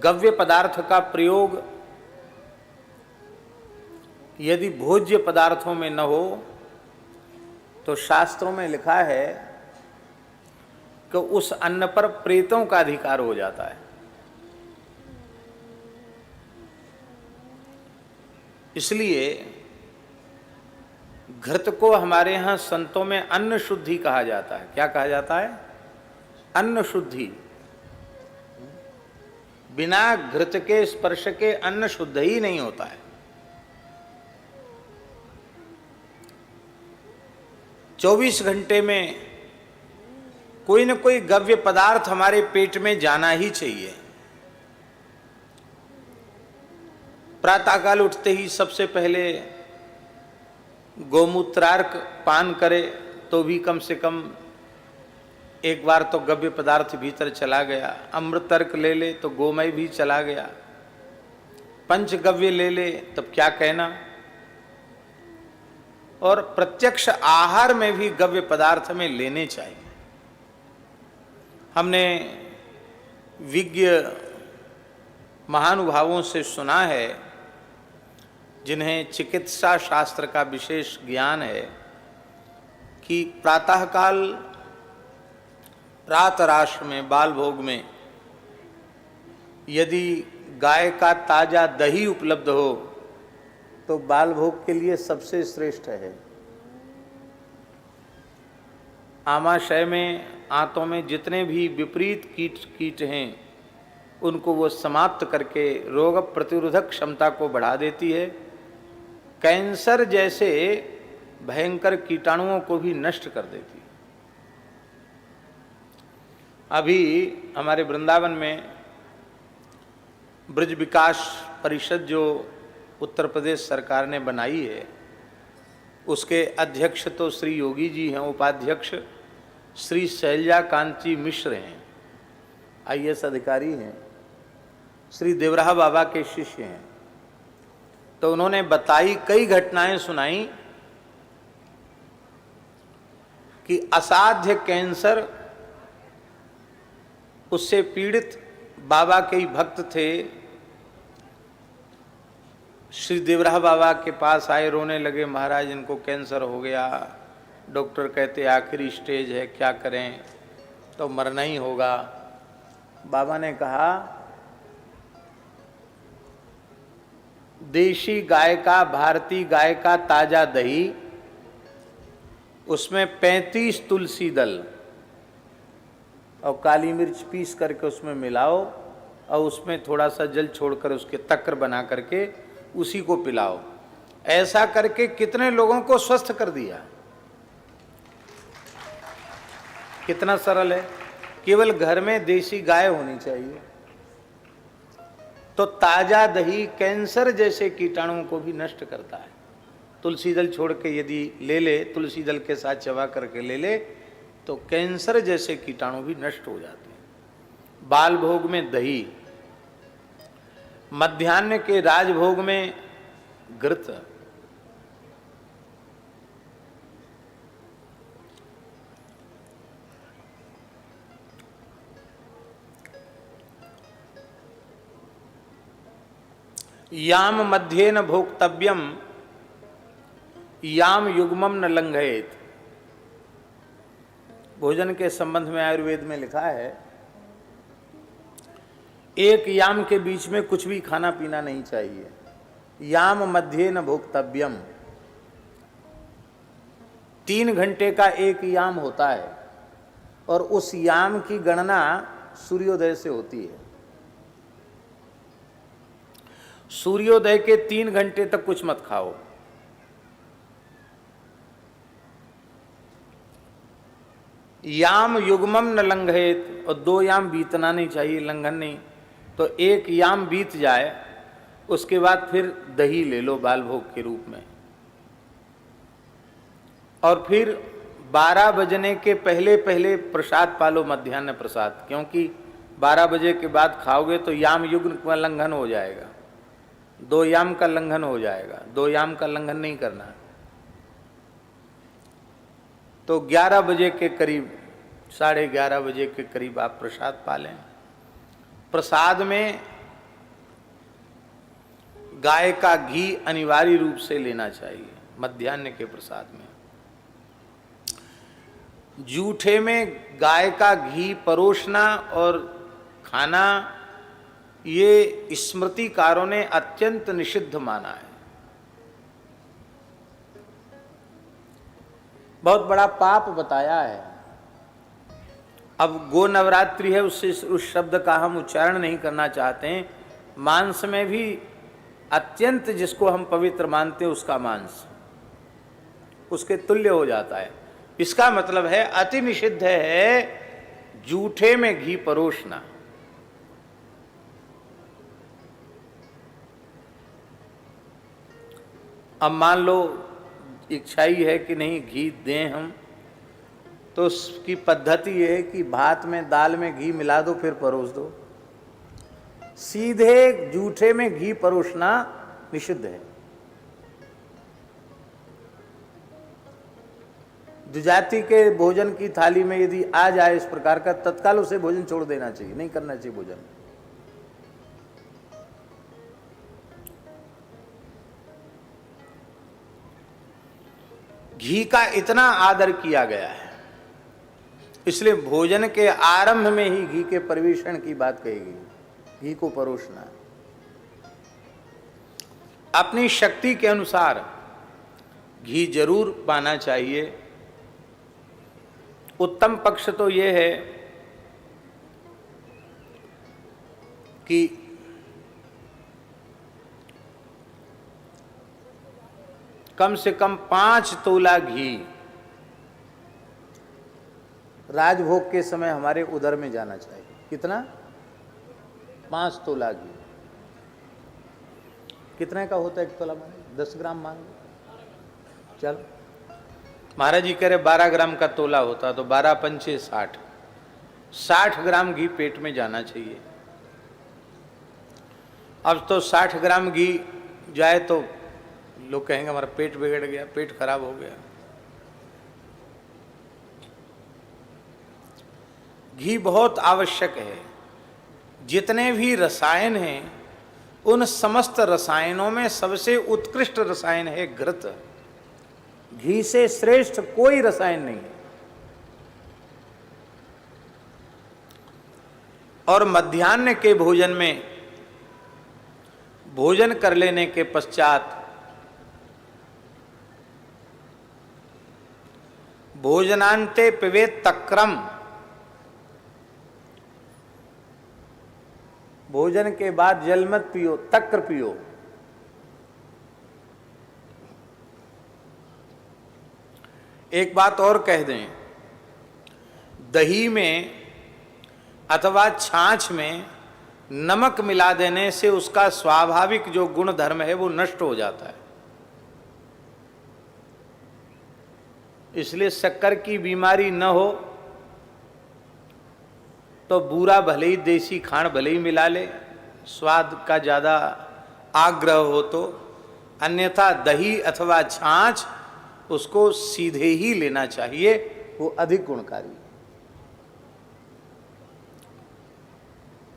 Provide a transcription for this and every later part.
गव्य पदार्थ का प्रयोग यदि भोज्य पदार्थों में न हो तो शास्त्रों में लिखा है कि उस अन्न पर प्रेतों का अधिकार हो जाता है। इसलिए घृत को हमारे यहाँ संतों में अन्न शुद्धि कहा जाता है। क्या कहा जाता है? अन्न शुद्धि। बिना घृत के स्पर्श के अन्न शुद्ध ही नहीं होता है। 24 घंटे में कोई न कोई गव्य पदार्थ हमारे पेट में जाना ही चाहिए। प्रातःकाल उठते ही सबसे पहले गोमूत्रार्क पान करे तो भी कम से कम एक बार तो गव्य पदार्थ भीतर चला गया। अमृतर्क ले ले तो गोमय भी चला गया। पंचगव्य ले ले तब क्या कहना। और प्रत्यक्ष आहार में भी गव्य पदार्थ में लेने चाहिए। हमने विज्ञ महानुभावों से सुना है, जिन्हें चिकित्सा शास्त्र का विशेष ज्ञान है, कि प्रातःकाल प्रातराश में बाल भोग में यदि गाय का ताजा दही उपलब्ध हो तो बाल भोग के लिए सबसे श्रेष्ठ है। आमाशय में, आंतों में जितने भी विपरीत कीट हैं उनको वो समाप्त करके रोग प्रतिरोधक क्षमता को बढ़ा देती है। कैंसर जैसे भयंकर कीटाणुओं को भी नष्ट कर देती है। अभी हमारे वृंदावन में ब्रज विकास परिषद जो उत्तर प्रदेश सरकार ने बनाई है, उसके अध्यक्ष तो श्री योगी जी हैं, उपाध्यक्ष श्री शैलजा कांची मिश्र हैं, IAS अधिकारी हैं, श्री देवराहा बाबा के शिष्य हैं। तो उन्होंने बताई, कई घटनाएं सुनाई कि असाध्य कैंसर, उससे पीड़ित बाबा के ही भक्त थे, श्री देवराहा बाबा के पास आए, रोने लगे, महाराज इनको कैंसर हो गया, डॉक्टर कहते आखिरी स्टेज है, क्या करें, तो मरना ही होगा। बाबा ने कहा, देशी गाय का, भारतीय गाय का ताजा दही, उसमें 35 तुलसी दल और काली मिर्च पीस करके उसमें मिलाओ और उसमें थोड़ा सा जल छोड़कर उसके तक्कर बना करके उसी को पिलाओ। ऐसा करके कितने लोगों को स्वस्थ कर दिया। कितना सरल है। केवल घर में देशी गाय होनी चाहिए। तो ताजा दही कैंसर जैसे कीटाणुओं को भी नष्ट करता है। तुलसी दल छोड़ के यदि ले ले, तुलसी दल के साथ चबा करके ले ले, तो कैंसर जैसे कीटाणु भी नष्ट हो जाते हैं। बाल भोग में दही, मध्याह्न के राजभोग में घृत, याम मध्ये न भोक्तव्यम याम युग्मम न लंघयेत। भोजन के संबंध में आयुर्वेद में लिखा है, एक याम के बीच में कुछ भी खाना पीना नहीं चाहिए। याम मध्ये न भोक्तव्यम, 3 घंटे का एक याम होता है और उस याम की गणना सूर्योदय से होती है। सूर्योदय के 3 घंटे तक कुछ मत खाओ। याम युग्मम न लंघयेत, और 2 याम बीतना नहीं चाहिए, लंघन नहीं। तो 1 याम बीत जाए, उसके बाद फिर दही ले लो बाल भोग के रूप में। और फिर 12 बजने के पहले पहले प्रसाद पालो, मध्याह्न प्रसाद, क्योंकि 12 बजे के बाद खाओगे तो याम युग्म का लंघन हो जाएगा, 2 याम का लंघन हो जाएगा। 2 याम का लंघन नहीं करना। तो 11 बजे के करीब, 11:30 बजे के करीब आप प्रसाद पा लें। प्रसाद में गाय का घी अनिवार्य रूप से लेना चाहिए मध्याह्न के प्रसाद में। जूठे में गाय का घी परोसना और खाना ये स्मृतिकारों ने अत्यंत निषिद्ध माना है, बहुत बड़ा पाप बताया है। अब गो नवरात्रि है, उससे उस शब्द का हम उच्चारण नहीं करना चाहते हैं। मांस में भी अत्यंत जिसको हम पवित्र मानते हैं उसका मांस उसके तुल्य हो जाता है। इसका मतलब है अति निषिद्ध है जूठे में घी परोसना। अब मान लो इच्छा ही है कि नहीं घी दें हम, तो उसकी पद्धति ये है कि भात में दाल में घी मिला दो फिर परोस दो। सीधे जूठे में घी परोसना निषिद्ध है। द्विजाति के भोजन की थाली में यदि आ जाए इस प्रकार का, तत्काल उसे भोजन छोड़ देना चाहिए, नहीं करना चाहिए भोजन। घी का इतना आदर किया गया है, इसलिए भोजन के आरंभ में ही घी के परिवेषण की बात कही गई, घी को परोसना। अपनी शक्ति के अनुसार घी जरूर पाना चाहिए। उत्तम पक्ष तो यह है कि कम से कम 5 तोला घी राजभोग के समय हमारे उदर में जाना चाहिए। कितना? 5 तोला घी। कितने का होता है 1 तोला? मान 10 ग्राम मान लो, चलो महाराज जी कह रहे 12 ग्राम का तोला होता, तो 12 पंचे 60, 60 ग्राम घी पेट में जाना चाहिए। अब तो 60 ग्राम घी जाए तो लोग कहेंगे हमारा पेट बिगड़ गया, पेट खराब हो गया। घी बहुत आवश्यक है। जितने भी रसायन हैं उन समस्त रसायनों में सबसे उत्कृष्ट रसायन है घृत। घी से श्रेष्ठ कोई रसायन नहीं है। और मध्याह्न के भोजन में भोजन कर लेने के पश्चात भोजनांते पिबेत तक्रम, भोजन के बाद जल मत पियो, तक्र पियो। एक बात और कह दें, दही में अथवा छाछ में नमक मिला देने से उसका स्वाभाविक जो गुण धर्म है वो नष्ट हो जाता है। इसलिए शक्कर की बीमारी न हो तो बूरा भले ही देसी खांड भले ही मिला ले, स्वाद का ज़्यादा आग्रह हो तो, अन्यथा दही अथवा छाछ उसको सीधे ही लेना चाहिए, वो अधिक गुणकारी।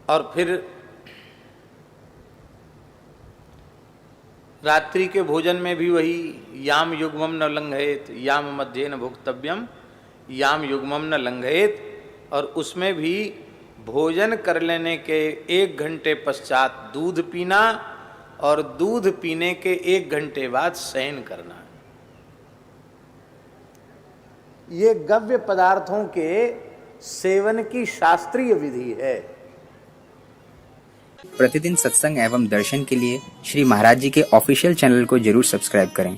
और फिर रात्रि के भोजन में भी वही याम युग्मम न लंघयेत, याम मध्य न भुक्तव्यम, याम युग्मम न लंघयेत। और उसमें भी भोजन कर लेने के 1 घंटे पश्चात दूध पीना और दूध पीने के 1 घंटे बाद शयन करना। ये गव्य पदार्थों के सेवन की शास्त्रीय विधि है। प्रतिदिन सत्संग एवं दर्शन के लिए श्री महाराज जी के ऑफिशियल चैनल को जरूर सब्सक्राइब करें।